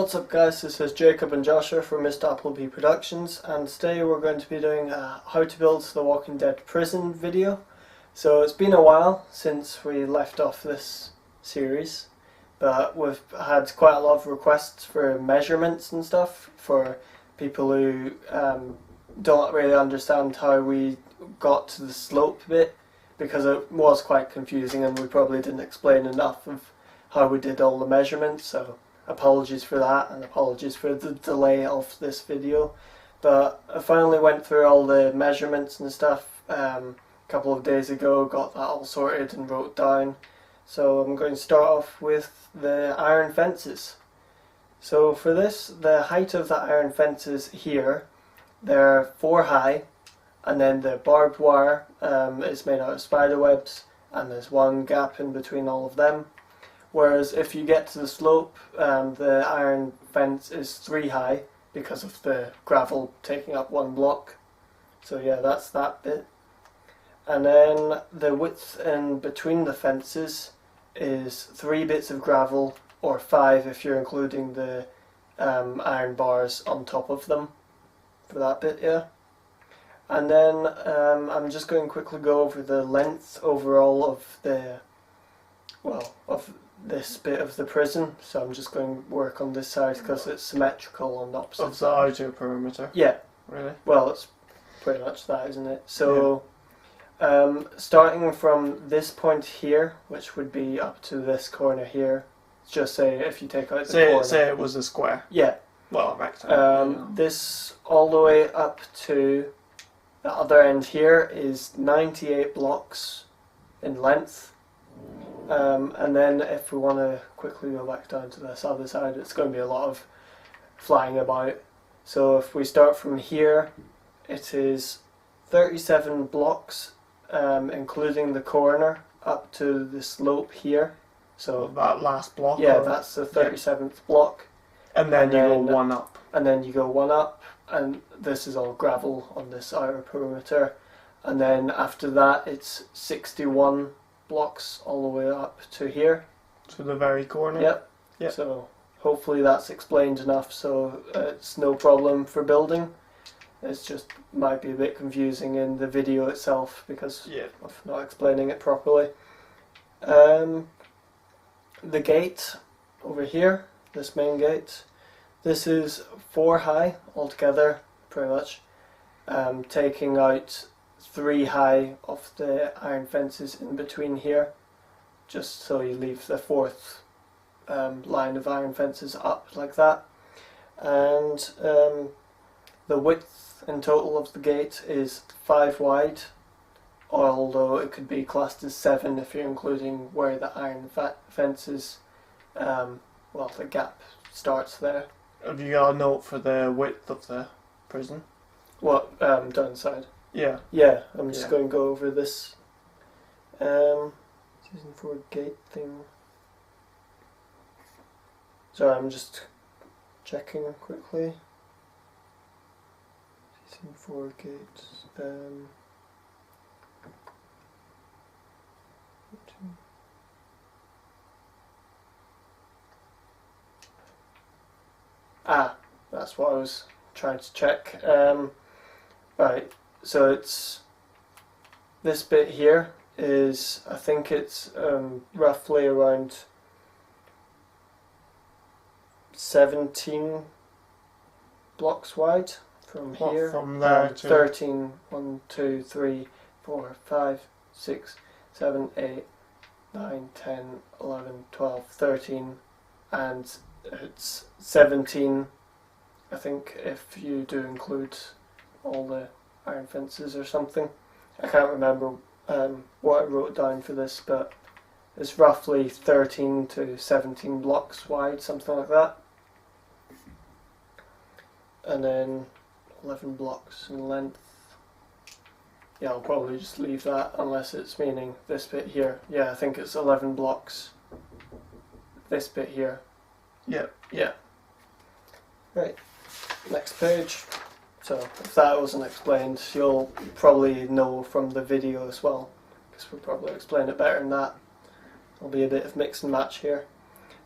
What's up guys, this is Jacob and Joshua from Mr. Appleby Productions, and today we're going to be doing a how to build the Walking Dead prison video. So it's been a while since we left off this series, but we've had quite a lot of requests for measurements and stuff for people who don't really understand how we got to the slope bit, because it was quite confusing and we probably didn't explain enough of how we did all the measurements, so apologies for that and apologies for the delay of this video. But I finally went through all the measurements and stuff a couple of days ago, got that all sorted and wrote down. So I'm going to start off with the iron fences. So for this, the height of the iron fences here, they're 4 high, and then the barbed wire is made out of spider webs, and there's one gap in between all of them. Whereas if you get to the slope, the iron fence is 3 high because of the gravel taking up 1 block. So yeah, that's that bit. And then the width in between the fences is 3 bits of gravel, or 5 if you're including the iron bars on top of them for that bit, yeah. And then I'm just going to quickly go over the length overall of the, of this bit of the prison. So I'm just going to work on this side because it's symmetrical on the opposite of the side. outer perimeter? Yeah. Really? Well, it's pretty much that, isn't it? So starting from this point here, which would be up to this corner here, just say if you take out the corner. Say it was a square. Yeah. Well, a rectangle. This all the way up to the other end here is 98 blocks in length. And then if we want to quickly go back down to this other side, it's going to be a lot of flying about. So if we start from here, it is 37 blocks, including the corner, up to the slope here. So that last block? Yeah, that's the 37th block. And then you go 1 up. And then you go 1 up, and this is all gravel on this outer perimeter. And then after that it's 61 blocks all the way up to here. To the very corner? Yep. Yep. So hopefully that's explained enough so it's no problem for building. It's just might be a bit confusing in the video itself because of not explaining it properly. The gate over here, this main gate, this is 4 high altogether, pretty much, taking out 3 high of the iron fences in between here, just so you leave the 4th line of iron fences up like that. And the width in total of the gate is 5 wide, although it could be classed as 7 if you're including where the iron fences, the gap starts there. Have you got a note for the width of the prison? What, downside? Yeah. Yeah, I'm just going to go over this season 4 gate thing. Sorry, I'm just checking quickly. Season 4 gates. That's what I was trying to check. Right, so it's this bit here is, I think it's roughly around 17 blocks wide from here. From there to 13, 1, 2, 3, 4, 5, 6, 7, 8, 9, 10, 11, 12, 13, and it's 17, I think, if you do include all the iron fences or something. I can't remember what I wrote down for this, but it's roughly 13 to 17 blocks wide, something like that. And then 11 blocks in length. Yeah, I'll probably just leave that unless it's meaning this bit here. Yeah, I think it's 11 blocks. This bit here. Yep. Yeah. Right. Next page. So if that wasn't explained, you'll probably know from the video as well, because we'll probably explain it better than that. There'll be a bit of mix and match here.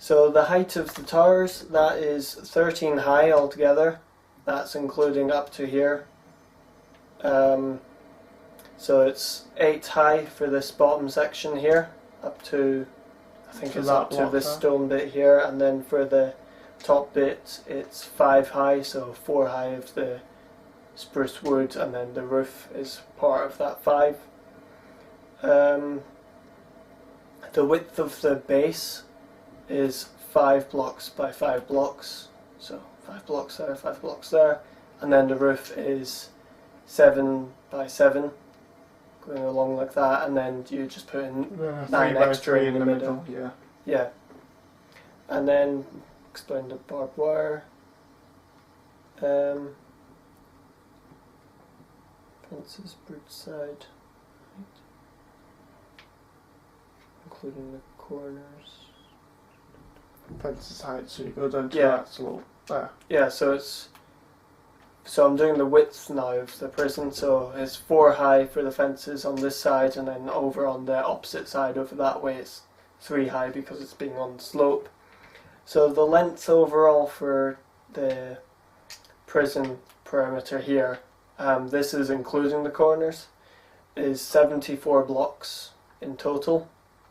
So the height of the towers, that is 13 high altogether. That's including up to here. So it's 8 high for this bottom section here, up to, I think it's up to this stone bit here, and then for the top bit it's 5 high, so 4 high of the spruce wood, and then the roof is part of that 5. The width of the base is 5 blocks by 5 blocks, so 5 blocks there, 5 blocks there, and then the roof is 7 by 7, going along like that, and then you just put in 9 extra in the middle. Yeah. And then explain the barbed wire. Fences, broadside, including the corners. Fences height, so you go down to that slope there. Yeah, so I'm doing the width now of the prison, so it's 4 high for the fences on this side, and then over on the opposite side over that way it's 3 high because it's being on the slope. So the length overall for the prison perimeter here, this is including the corners, is 74 blocks in total,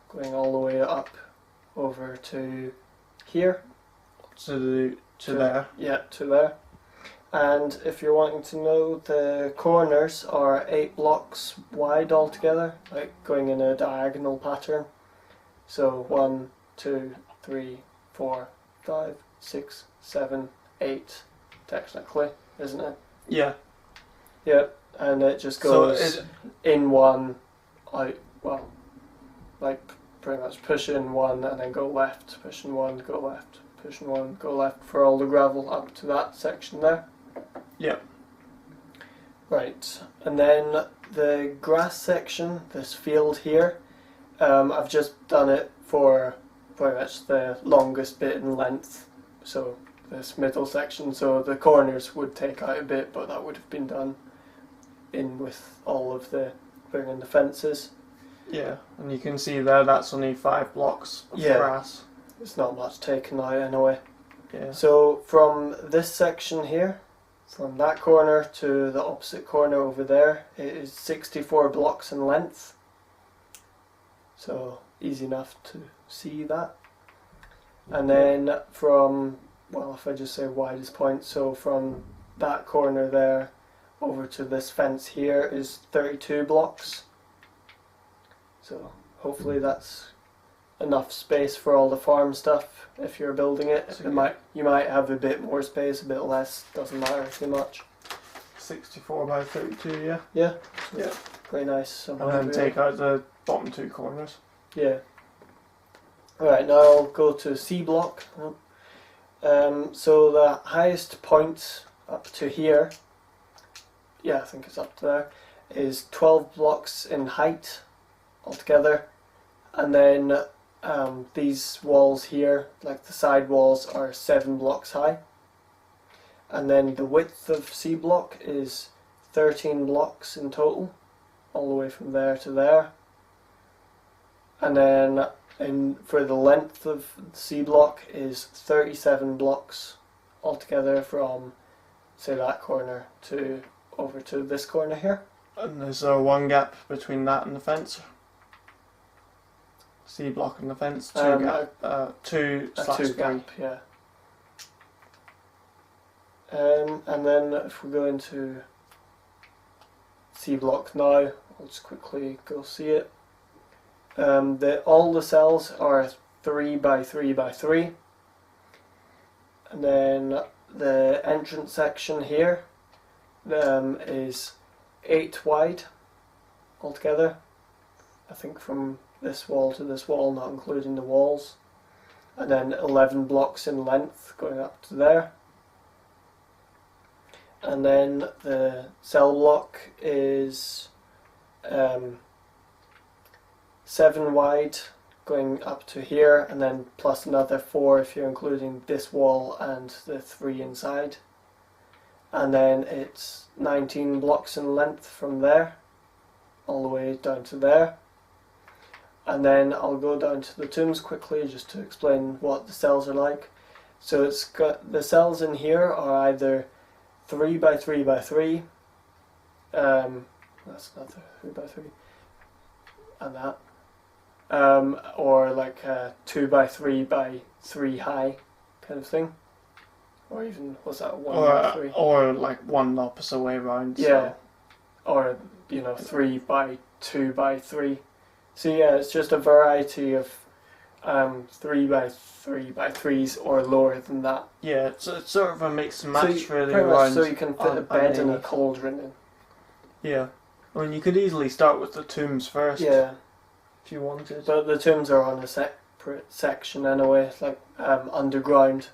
going all the way up over to here. To there? Yeah, to there. And if you're wanting to know, the corners are 8 blocks wide altogether, like going in a diagonal pattern. So 1, 2, 3, 4, 5, 6, 7, 8, technically, isn't it? Yeah. Yeah, and it just goes in one, out, well, like pretty much push in one and then go left, push in one, go left, push in one, go left for all the gravel up to that section there. Yep. Right, and then the grass section, this field here, I've just done it for pretty much the longest bit in length, so this middle section, so the corners would take out a bit, but that would have been done in with all of the bringing the fences. Yeah, and you can see there that's only 5 blocks of grass. It's not much taken out anyway. Yeah. So from this section here, from that corner to the opposite corner over there, it is 64 blocks in length. So easy enough to see that. And then from, well, if I just say widest point, so from that corner there over to this fence here is 32 blocks. So hopefully that's enough space for all the farm stuff if you're building it. You might have a bit more space, a bit less, doesn't matter too much. 64 by 32, yeah? Yeah. Yeah. Pretty nice. And then take out the bottom 2 corners. Yeah. Alright, now I'll go to C block. So the highest point up to here, yeah, I think it's up to there, is 12 blocks in height altogether. And then these walls here, like the side walls, are 7 blocks high. And then the width of C block is 13 blocks in total, all the way from there to there. And then for the length of C block is 37 blocks altogether from, say, that corner to over to this corner here. And there's one gap between that and the fence. C block and the fence, 2 gap, 2/3 gap, yeah. And then if we go into C block now, I'll just quickly go see it. All the cells are 3 by 3 by 3, and then the entrance section here is 8 wide altogether, I think from this wall to this wall, not including the walls, and then 11 blocks in length going up to there. And then the cell block is 7 wide going up to here, and then plus another 4 if you're including this wall and the 3 inside. And then it's 19 blocks in length from there all the way down to there. and then I'll go down to the tombs quickly just to explain what the cells are like. So it's got the cells in here are either 3 by 3 by 3. That's another 3 by 3, and that. Or like 2 by 3 by 3 high kind of thing. Or even, was that 1 by 3? Or like one opposite way round. Yeah. So. Or, 3 by 2 by 3. So yeah, it's just a variety of 3 by 3 by 3s or lower than that. Yeah, it's sort of a mix and match so really. Pretty much around so you can fit a bed and a cauldron in. Yeah. I mean, you could easily start with the tombs first. Yeah. If you wanted. But the tombs are on a separate section anyway, like underground.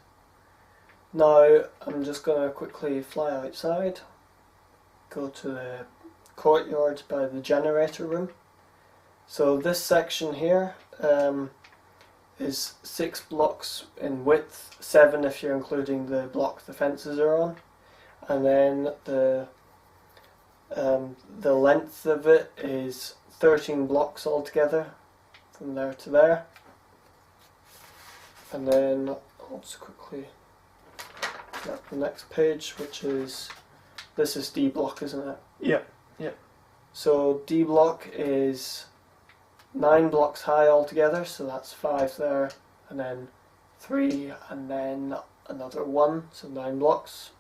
Now, I'm just going to quickly fly outside, go to the courtyard by the generator room. So this section here is 6 blocks in width, 7 if you're including the block the fences are on, and then the length of it is 13 blocks altogether, from there to there. And then I'll just quickly get the next page, which is, this is D block, isn't it? Yeah, yeah. So D block is 9 blocks high altogether, so that's 5 there, and then 3, and then another 1, so 9 blocks.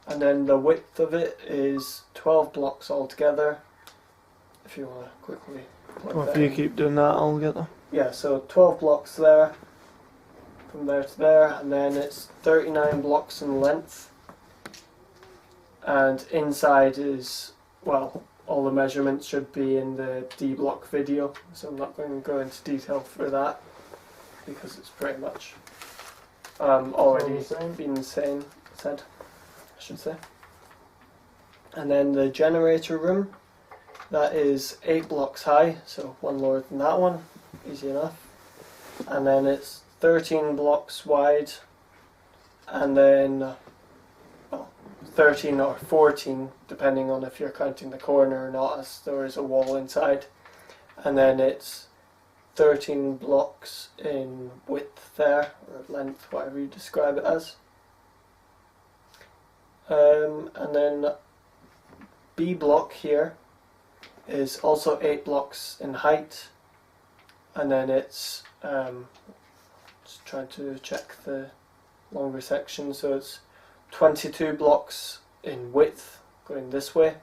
And then the width of it is 12 blocks altogether. If you want to quickly plug Well, that if you in. keep doing that, I'll get them. Yeah, so 12 blocks there, from there to there, and then it's 39 blocks in length. And inside is, well, all the measurements should be in the D block video, so I'm not going to go into detail for that, because it's pretty much already been said, I should say. And then the generator room, that is 8 blocks high, so 1 lower than that one, easy enough. And then it's 13 blocks wide, and then 13 or 14, depending on if you're counting the corner or not, as there is a wall inside. And then it's 13 blocks in width there, or length, whatever you describe it as. And then B block here is also 8 blocks in height, and then it's just trying to check the longer section, so it's 22 blocks in width going this way,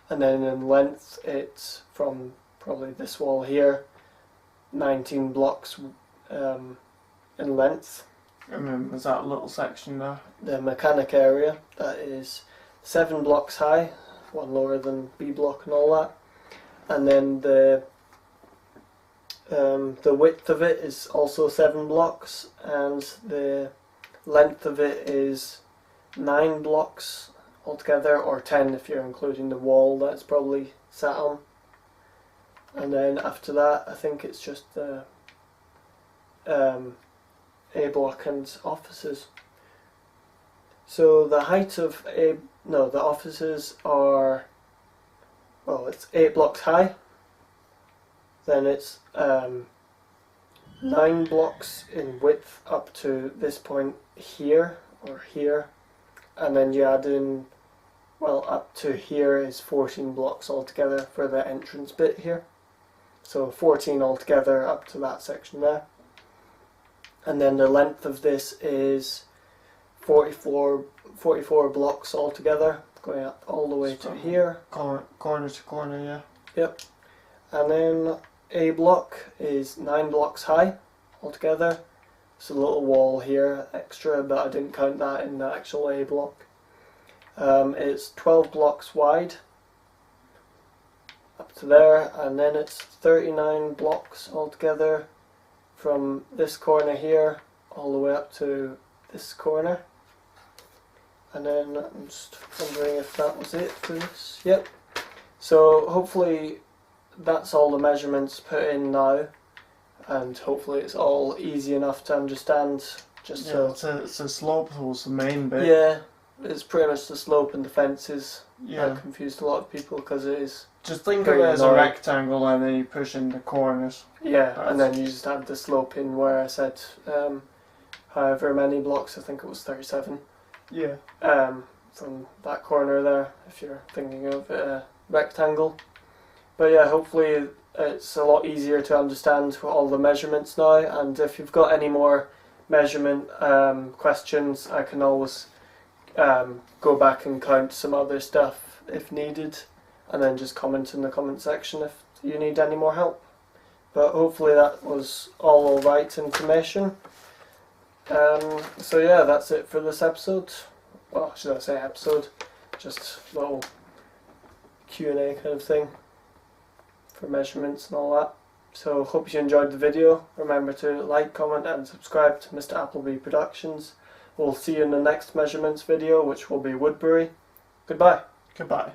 and then in length it's from probably this wall here 19 blocks in length. And then there's that little section there. The mechanic area, that is 7 blocks high, 1 lower than B block and all that. And then the width of it is also 7 blocks, and the length of it is 9 blocks altogether, or 10 if you're including the wall that's probably sat on. And then after that, I think it's just the A block and offices. So the height of the offices are, well, it's 8 blocks high, then it's 9 blocks in width up to this point here, or here, and then you add in, well, up to here is 14 blocks altogether for the entrance bit here. So 14 altogether up to that section there. And then the length of this is 44 blocks altogether, going up all the way to here. Corner to corner, yeah. Yep. And then A block is 9 blocks high altogether. It's a little wall here extra, but I didn't count that in the actual A block. It's 12 blocks wide up to there, and then it's 39 blocks altogether from this corner here all the way up to this corner. And then I'm just wondering if that was it for this. Yep. So hopefully that's all the measurements put in now, and hopefully it's all easy enough to understand. Just yeah, so it's a slope towards the main bit. Yeah, it's pretty much the slope and the fences. Yeah. That confused a lot of people because it is. Just think of it as a rectangle and then you push in the corners. Yeah, and then you just had the slope in where I said however many blocks, I think it was 37. Yeah. From that corner there, if you're thinking of a rectangle. But yeah, hopefully it's a lot easier to understand all the measurements now, and if you've got any more measurement questions, I can always go back and count some other stuff if needed, and then just comment in the comment section if you need any more help. But hopefully that was all right information. So yeah, that's it for this episode. Well, should I say episode? Just a little Q&A kind of thing for measurements and all that. So hope you enjoyed the video. Remember to like, comment and subscribe to Mr. Appleby Productions. We'll see you in the next measurements video, which will be Woodbury. Goodbye. Goodbye.